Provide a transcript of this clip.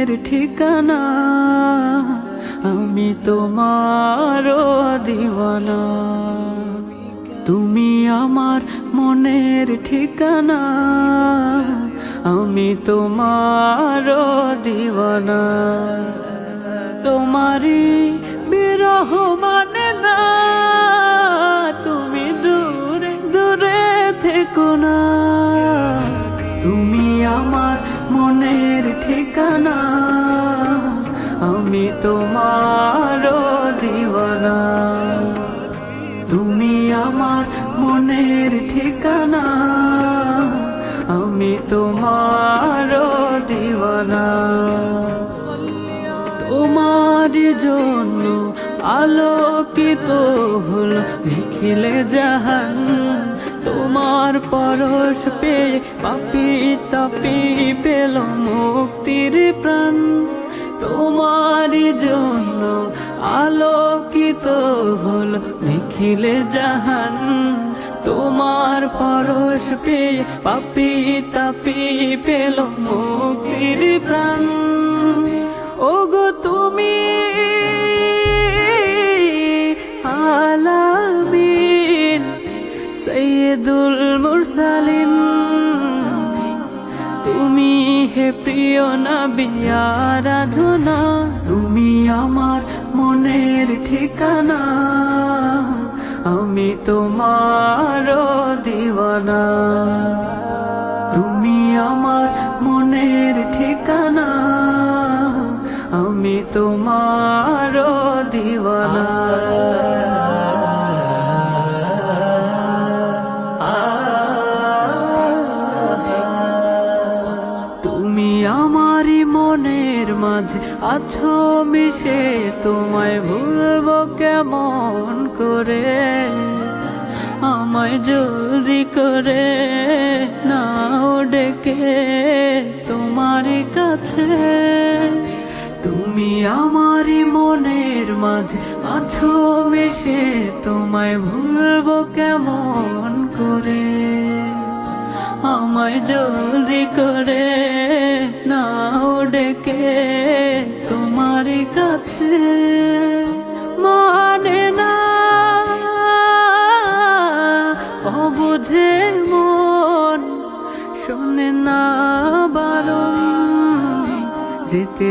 মনের ঠিকানা, আমি তোমার দিওয়ানা। তুমি আমার মনের ঠিকানা, আমি তোমার দিওয়ানা। তোমারই বিরহ মানে না, তুমি দূরে দূরে থেকো না। তুমি আমার মনের ঠিকানা, আমি তোমার দিওয়ানা। তুমি আমার মনের ঠিকানা, আমি তোমার দিওয়ানা। তোমার জন্য আলোকিত হলো নিখিলে জাহান, তোমার পরশ পেয়ে পাপী তাপী পেল মুক্তির প্রাণ। তোমার জন্য আলোকিত হলো নিখিলে জাহান, তোমার পরশ পেয়ে পাপী তাপী পেল মুক্তির প্রাণ। ওগো তুমি আলামিন সৈয়দুল মুরসালিন, তুমি হে প্রিয় নবী আরাধনা। তুমি আমার মনের ঠিকানা, আমি তোমার দিওয়ানা। তুমি আমার মনের ঠিকানা, আমি তোমার দিওয়ানা। তুমি আমারই মনের মাঝে আছো মিশে, তোমায় ভুলবো কেমন করে। আমায় জলদি করে নাও ডেকে তোমার কাছে। তুমি আমারই মনের মাঝে আছো মিশে, তোমায় ভুলবো কেমন করে। আমায় জলদি করে নাও ডেকে তোমার কাছে। মানে না অবুঝে মন, শোনে না বারণ, যেতে